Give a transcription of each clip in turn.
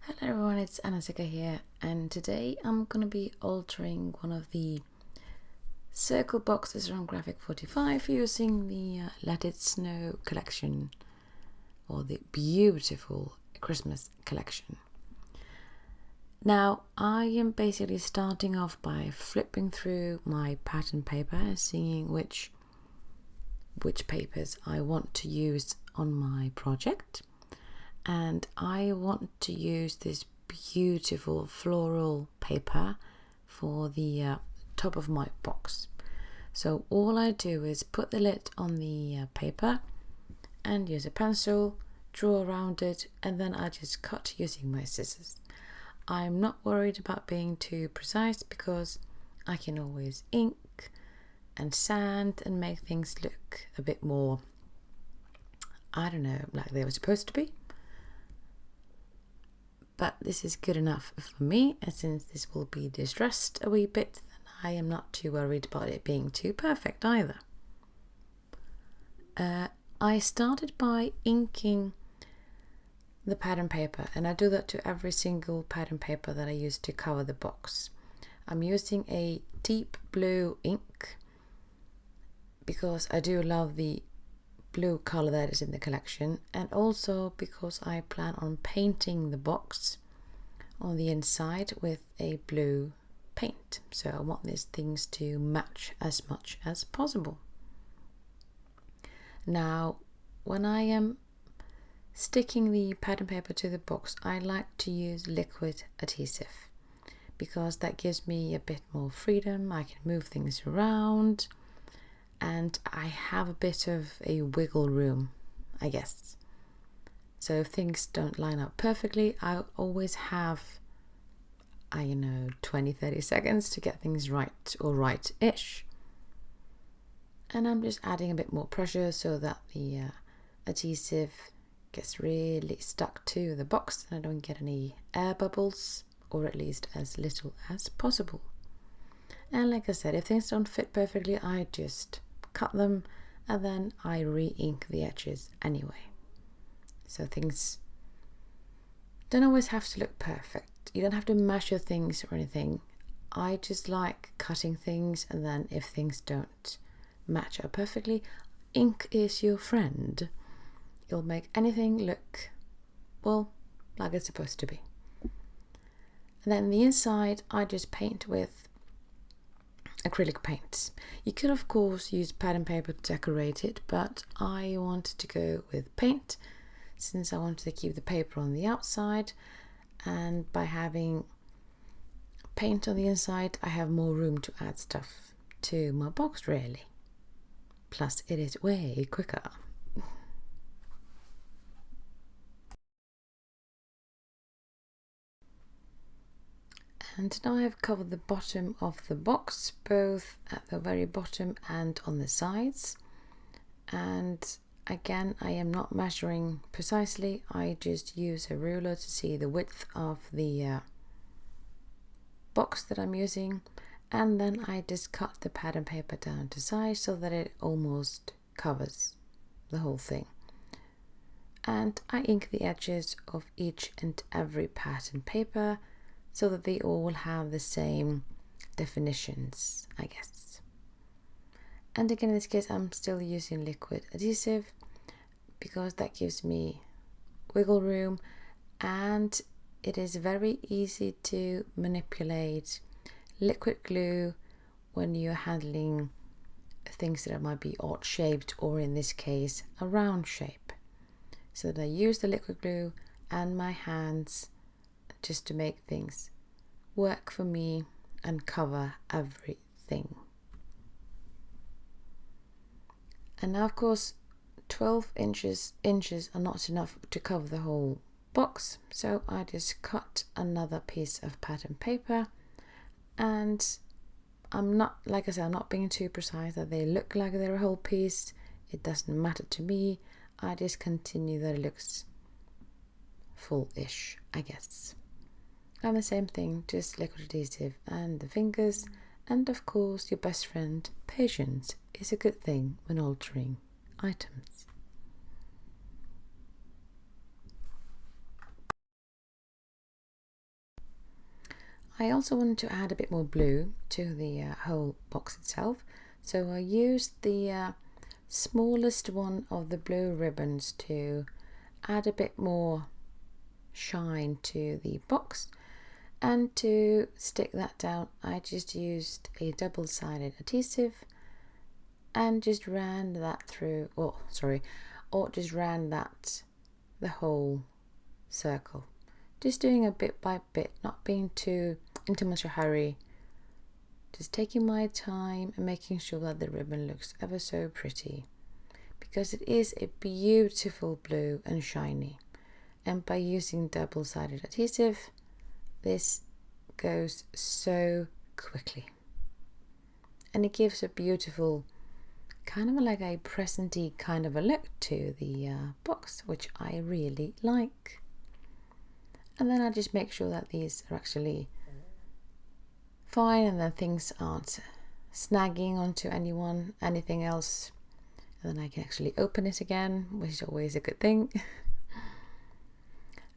Hello everyone, it's Anasika here, and today I'm going to be altering one of the circle boxes from Graphic 45 using the Let It Snow collection, or the beautiful Christmas collection. Now I am basically starting off by flipping through my pattern paper and seeing which papers I want to use on my project. And I want to use this beautiful floral paper for the top of my box. So all I do is put the lid on the paper and use a pencil, draw around it, and then I just cut using my scissors. I'm not worried about being too precise because I can always ink and sand and make things look a bit more, I don't know, like they were supposed to be. But this is good enough for me, and since this will be distressed a wee bit, then I am not too worried about it being too perfect either. I started by inking the pattern paper, and I do that to every single pattern paper that I use to cover the box. I'm using a deep blue ink because I do love the blue color that is in the collection, and also because I plan on painting the box on the inside with a blue paint, so I want these things to match as much as possible. Now when I am sticking the pattern paper to the box, I like to use liquid adhesive because that gives me a bit more freedom. I can move things around and I have a bit of a wiggle room, I guess. So if things don't line up perfectly, I always have, 20-30 seconds to get things right, or right-ish. And I'm just adding a bit more pressure so that the adhesive gets really stuck to the box and I don't get any air bubbles, or at least as little as possible. And like I said, if things don't fit perfectly, I just cut them and then I re-ink the edges anyway. So things don't always have to look perfect. You don't have to measure things or anything. I just like cutting things, and then if things don't match up perfectly, ink is your friend. It'll make anything look, well, like it's supposed to be. And then the inside I just paint with acrylic paints. You could of course use pattern paper to decorate it, but I wanted to go with paint since I wanted to keep the paper on the outside, and by having paint on the inside I have more room to add stuff to my box really. Plus it is way quicker. And now I have covered the bottom of the box, both at the very bottom and on the sides. And again, I am not measuring precisely. I just use a ruler to see the width of the box that I'm using. And then I just cut the pattern paper down to size so that it almost covers the whole thing. And I ink the edges of each and every pattern paper so that they all have the same definitions, I guess. And again, in this case, I'm still using liquid adhesive because that gives me wiggle room, and it is very easy to manipulate liquid glue when you're handling things that might be odd shaped, or in this case, a round shape. So that I use the liquid glue and my hands just to make things work for me and cover everything. And now of course 12 inches are not enough to cover the whole box, so I just cut another piece of pattern paper, and I'm not, like I said, I'm not being too precise that they look like they're a whole piece. It doesn't matter to me. I just continue that it looks full-ish, I guess. And the same thing, just liquid adhesive and the fingers, and of course your best friend, patience, is a good thing when altering items. I also wanted to add a bit more blue to the whole box itself, so I used the smallest one of the blue ribbons to add a bit more shine to the box. And to stick that down, I just used a double-sided adhesive and just ran that through, or just ran that the whole circle, just doing a bit by bit, not being too into much a hurry, just taking my time and making sure that the ribbon looks ever so pretty, because it is a beautiful blue and shiny, and by using double-sided adhesive, this goes so quickly, and it gives a beautiful kind of like a presenty kind of a look to the box, which I really like. And then I just make sure that these are actually fine and that things aren't snagging onto anything else, and then I can actually open it again, which is always a good thing.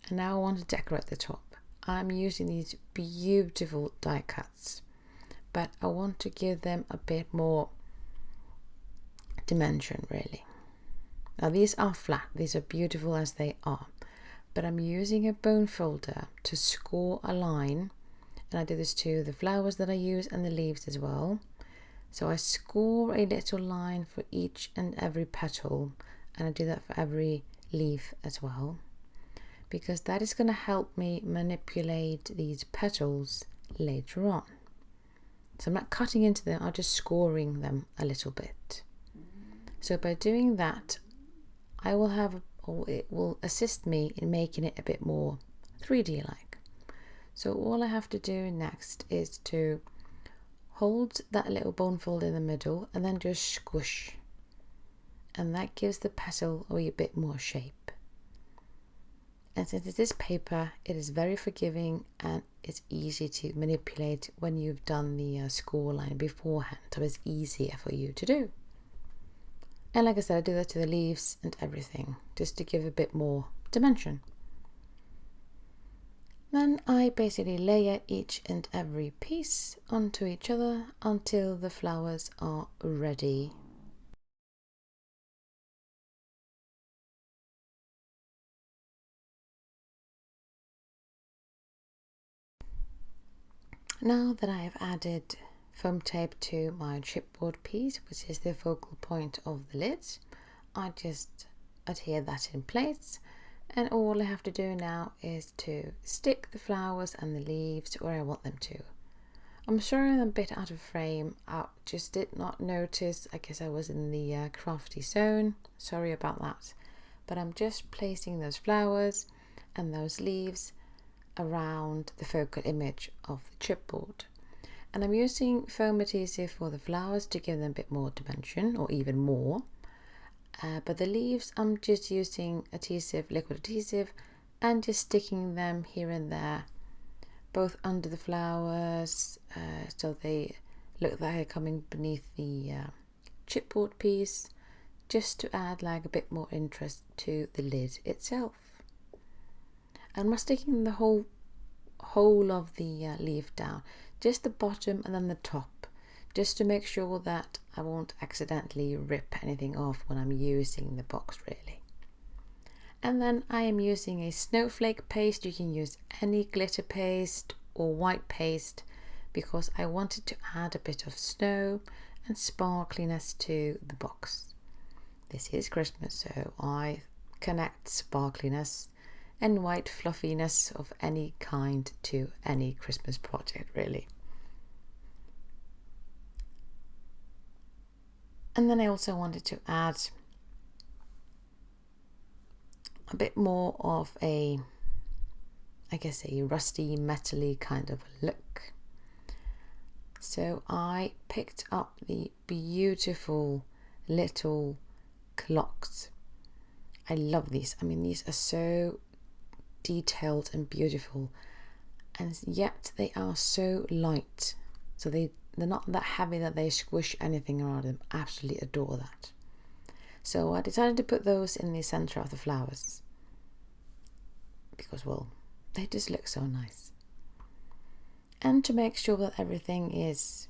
And now I want to decorate the top. I'm using these beautiful die cuts, but I want to give them a bit more dimension really. Now these are flat, these are beautiful as they are, but I'm using a bone folder to score a line, and I do this to the flowers that I use and the leaves as well. So I score a little line for each and every petal, and I do that for every leaf as well, because that is going to help me manipulate these petals later on. So I'm not cutting into them, I'm just scoring them a little bit. So by doing that, I will have, or it will assist me in making it a bit more 3D like. So all I have to do next is to hold that little bone fold in the middle and then just squish, and that gives the petal a wee bit more shape. And since it is paper, it is very forgiving and it's easy to manipulate when you've done the score line beforehand, so it's easier for you to do. And like I said, I do that to the leaves and everything, just to give a bit more dimension. Then I basically layer each and every piece onto each other until the flowers are ready. Now that I have added foam tape to my chipboard piece, which is the focal point of the lid, I just adhere that in place, and all I have to do now is to stick the flowers and the leaves where I want them to. I'm sorry I'm a bit out of frame, I just did not notice, I guess I was in the crafty zone, sorry about that, but I'm just placing those flowers and those leaves around the focal image of the chipboard. And I'm using foam adhesive for the flowers to give them a bit more dimension, or even more. But the leaves, I'm just using adhesive, liquid adhesive, and just sticking them here and there, both under the flowers, so they look like they're coming beneath the chipboard piece, just to add like a bit more interest to the lid itself. And I'm sticking the whole of the leaf down, just the bottom and then the top, just to make sure that I won't accidentally rip anything off when I'm using the box really. And then I am using a snowflake paste. You can use any glitter paste or white paste, because I wanted to add a bit of snow and sparkliness to the box. This is Christmas, so I connect sparkliness and white fluffiness of any kind to any Christmas project really. And then I also wanted to add a bit more of a, I guess, a rusty metally kind of look. So I picked up the beautiful little clocks. I love these. I mean, these are so detailed and beautiful, and yet they are so light, so they're not that heavy that they squish anything around them. Absolutely adore that. So I decided to put those in the center of the flowers because, well, they just look so nice. And to make sure that everything is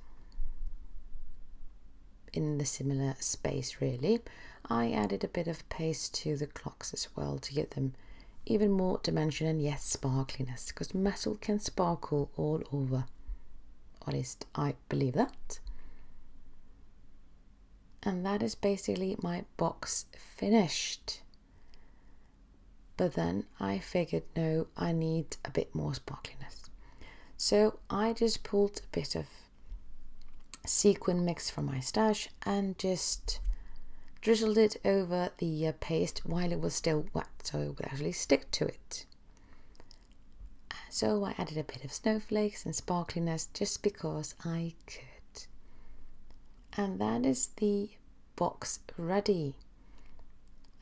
in the similar space really, I added a bit of paste to the clocks as well to give them even more dimension and yes, sparkliness, because metal can sparkle all over. At least I believe that. And that is basically my box finished. But then I figured, no, I need a bit more sparkliness. So I just pulled a bit of sequin mix from my stash and just drizzled it over the paste while it was still wet, so it would actually stick to it. So I added a bit of snowflakes and sparkliness just because I could. And that is the box ready.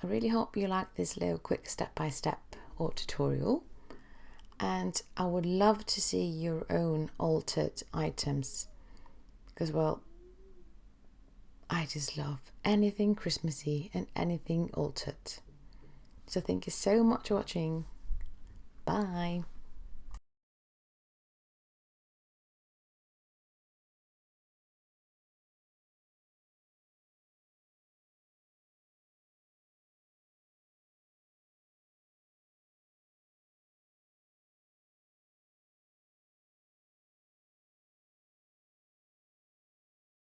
I really hope you like this little quick step-by-step or tutorial, and I would love to see your own altered items, because well, I just love anything Christmassy and anything altered. So thank you so much for watching. Bye.